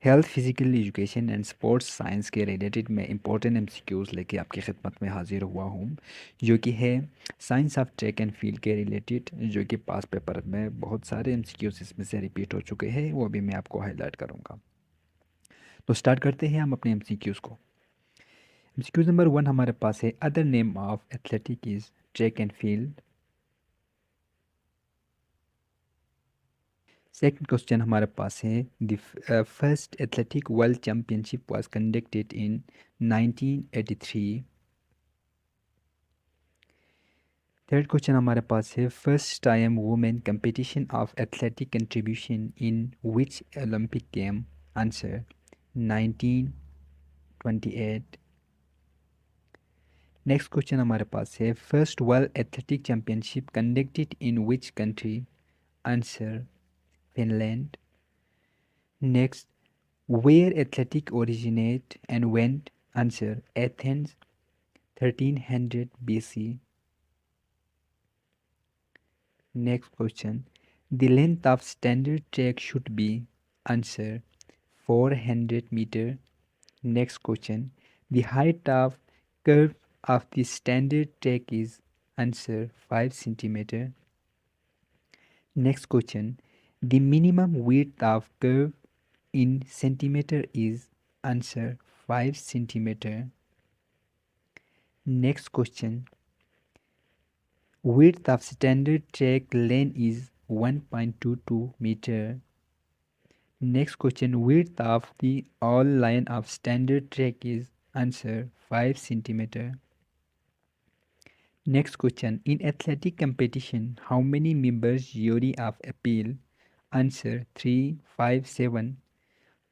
Health physical education and sports science के related मैं important MCQs लेके आपकी खिदमत में हाजिर हुआ हूँ, जो कि है science of track and field के रिलेटेड, जो कि पास पेपर में बहुत सारे एमसीक्यूज़ इसमें से रिपीट हो चुके हैं, वो भी मैं आपको हाईलाइट करूँगा। तो स्टार्ट करते हैं हम अपने एमसीक्यूज़ को। एमसीक्यूज़ नंबर 1 हमारे पास है, other name of athletic is track and field. Second question हमारे पास है, the first athletic world championship was conducted in 1983। Third question हमारे पास है, first time women competition of athletic contribution in which Olympic game. Answer 1928। Next question हमारे पास है, first world athletic championship conducted in which country. Answer Finland. Next, where athletic originate and went? Answer Athens, 1300 BC. Next question, the length of standard track should be. Answer 400 meter. Next question, the height of curve of the standard track is. Answer 5 centimeter. Next question, the minimum width of curve in centimeter is. Answer 5 centimeter. Next question, width of standard track lane is 1.22 meter. Next question, width of the all line of standard track is. Answer 5 centimeter. Next question, in athletic competition, how many members jury of appeal? Answer 3, 5, 7.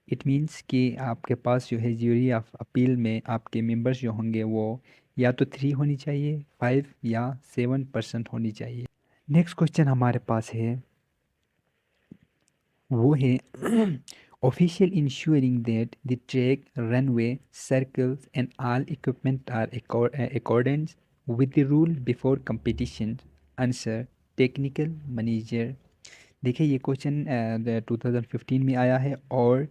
It means कि आपके पास जो है jury of appeal में आपके members जो होंगे वो या तो 3 होनी चाहिए, 5 या 7% होनी चाहिए। नेक्स्ट क्वेश्चन हमारे पास है, वो है official insuring that the track runway circles and all equipment are accordance with the rule before competition. Answer technical manager. देखिए ये क्वेश्चन 2015 में आया है और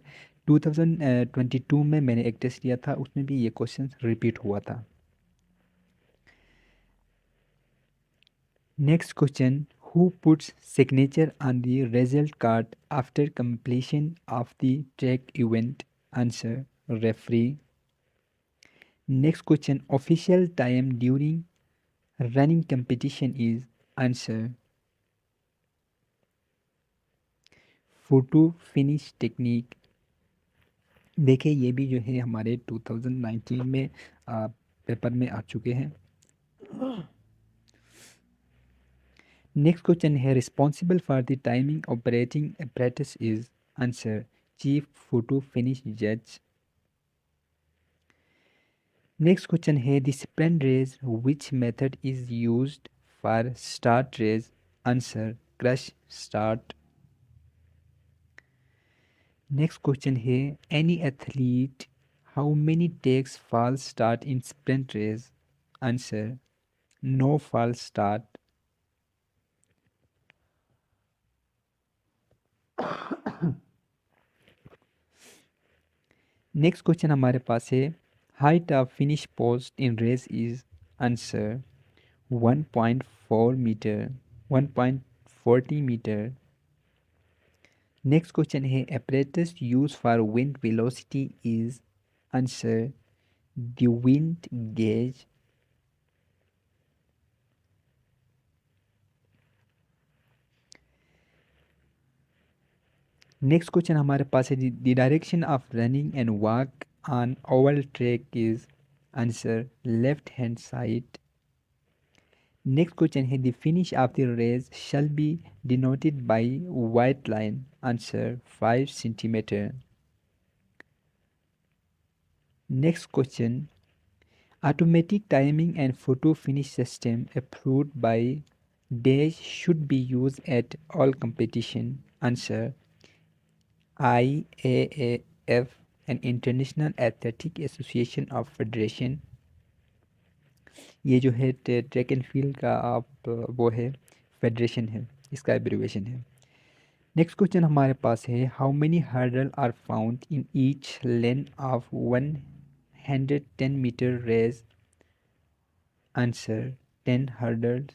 2022 में मैंने एक टेस्ट दिया था, उसमें भी ये क्वेश्चन रिपीट हुआ था। Next question, who puts signature on the result card after completion of the track event. Answer referee. Next question, official time during running competition is. Answer photo finish technique. देखिए ये भी जो है हमारे 2019 में paper में आ चुके हैं। नेक्स्ट क्वेश्चन है, responsible for the timing operating apparatus is. Answer chief photo finish जज। नेक्स्ट क्वेश्चन है, the sprint race which method is used for start race. Answer crouch start. Next question है, any athlete how many takes false start in sprint race. Answer no false start. Next question हमारे पास है, height of finish post in race is. Answer 1.4 metre, 1.40 metre. Next question है, apparatus use for wind velocity is. Answer the wind gauge. Next question हमारे पास है, the direction of running and walk on oval track is. Answer left hand side. Next question है, the finish of the race shall be denoted by white line. Answer 5 centimetre. Next question, automatic timing and photo finish system approved by dash should be used at all competition. Answer IAAF and International Athletic Association of Federation। ये जो है track and field का आप वो है federation है, इसका abbreviation है। नेक्स्ट क्वेश्चन हमारे पास है, how many hurdle are found in each lane of 110 metre race? Answer 10 hurdle.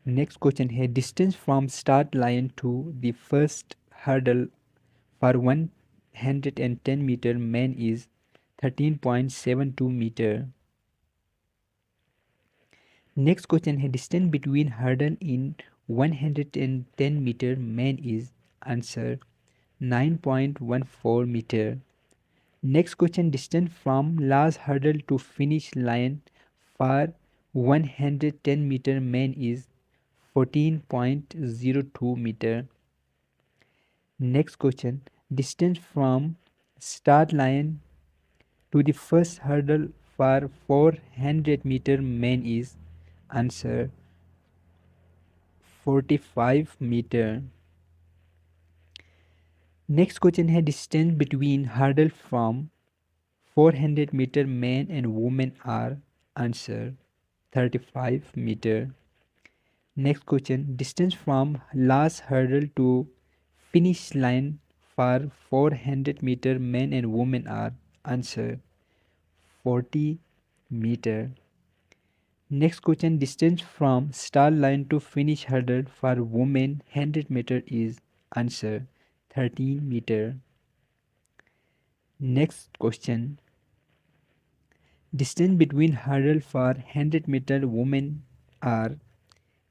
Next question है, distance from start line to the first hurdle for 110 metre man is 13.72 metre. Next question है, distance between hurdle in 110 metre man is? Answer 9.14 meter. Next question, distance from last hurdle to finish line for 110 meter man is 14.02 meter. Next question, distance from start line to the first hurdle for 400 meter man is? Answer 45 meter. Next question है, distance between hurdle from 400 meter men and women are? Answer 35 meter. Next question, distance from last hurdle to finish line for 400 meter men and women are? Answer 40 meter. Next question, distance from start line to finish hurdle for women 100 meter is? Answer 13 meter. Next question, distance between hurdle for 100 meter women are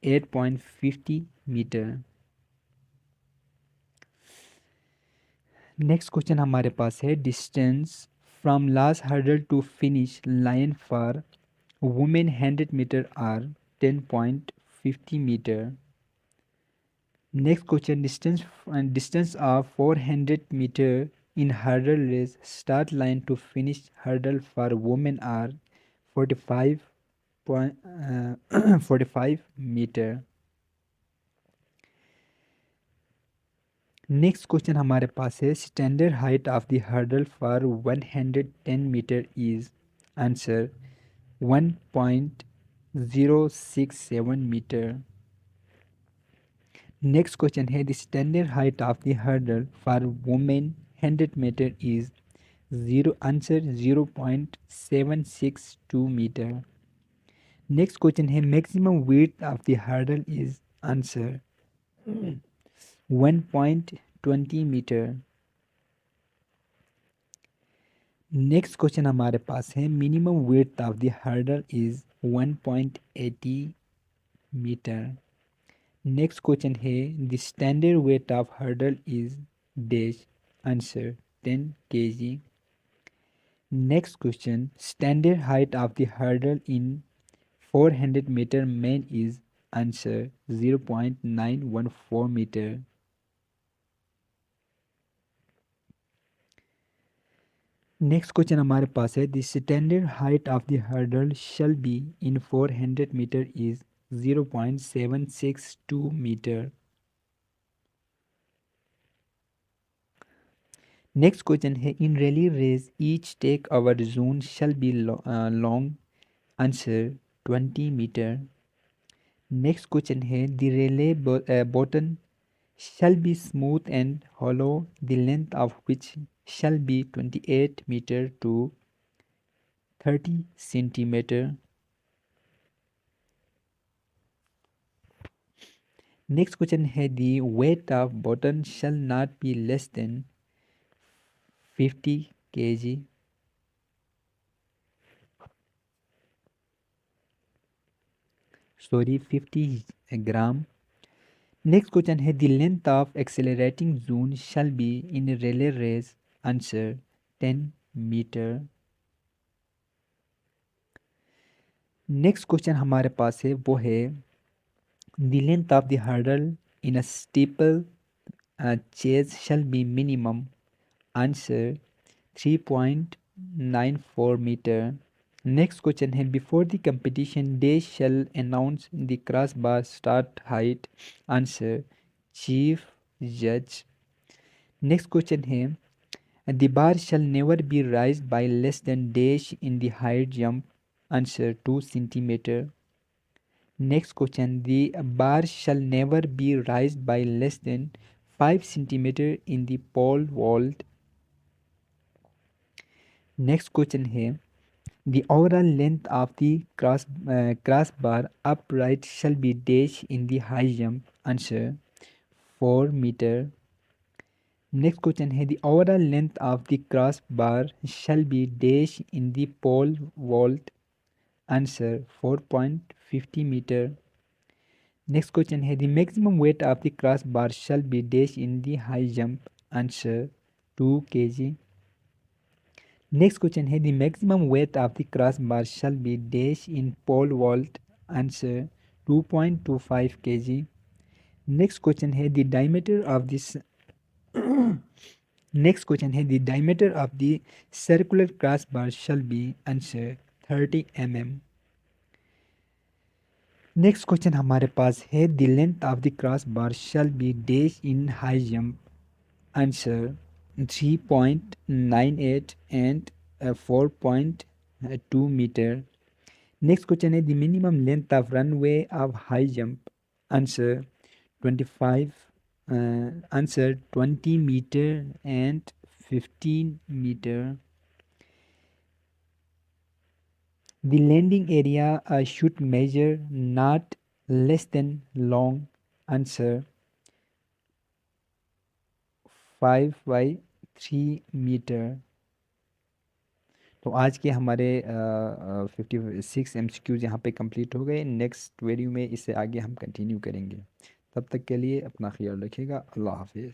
8.50 meter. Next question हमारे पास है, distance from last hurdle to finish line for women 100 meter are 10.50 meter. Next question, distance of 400 meter in hurdle race start line to finish hurdle for women are 45 meter. Next question हमारे पास है, standard height of the hurdle for 110 metre is? Answer 1.067 metre. Next question है, the standard height of the hurdle for women 100 metre is? Answer 0.762 metre. Next question है, maximum width of the hurdle is? Answer 1.20 metre. Next question हमारे पास है, minimum width of the hurdle is 1.80 metre. Next question है, the standard weight of hurdle is dash? Answer 10 kg. Next question, standard height of the hurdle in 400 metre man is? Answer 0.914 metre. Next question हमारे पास है, the standard height of the hurdle shall be in 400 metre is? 0.762 metre. Next question है, in relay race each take over zone shall be long? Answer 20 metre. Next question है, the relay baton shall be smooth and hollow, the length of which shall be 28 meter to 30 centimeter. Next question है, the weight of button shall not be less than 50 kg. Sorry, 50 gram. Next question है, the length of accelerating zone shall be in a relay race? Answer 10 meter. Next question हमारे पास है, वो है, the length of the hurdle in a steeple chase shall be minimum? Answer 3.94 meter. Next question है, before the competition they shall announce the cross bar start height? Answer chief जज. Next question है, the bar shall never be raise by less than dash in the height jump? Answer 2 centimeter. Next question, the bar shall never be raised by less than 5 centimeter in the pole vault. Next question है the overall length of the crossbar upright shall be dash in the high jump. Answer 4 meter. Next question है the overall length of the crossbar shall be dash in the pole vault. Answer 4.50 meter. Next question है the maximum weight of the crossbar shall be dash in the high jump. Answer 2 kg. Next question है the maximum weight of the crossbar shall be dash in pole vault. Answer 2.25 kg. Next question है the diameter of this next question है the diameter of the circular crossbar shall be. Answer 30 mm. Next question हमारे पास है the length of the crossbar shall be dash in high jump. Answer 3.98 and 4.2 meter. Next question is the minimum length of runway of high jump. Answer 25. Answer 20 meter and 15 meter. The landing area should measure not less than long. Answer 5 by 3 meter. तो आज के हमारे 56 MCQs यहाँ पे complete हो गए। Next video में इससे आगे हम कंटिन्यू करेंगे। तब तक के लिए अपना ख्याल रखिएगा। अल्लाह हाफिज़।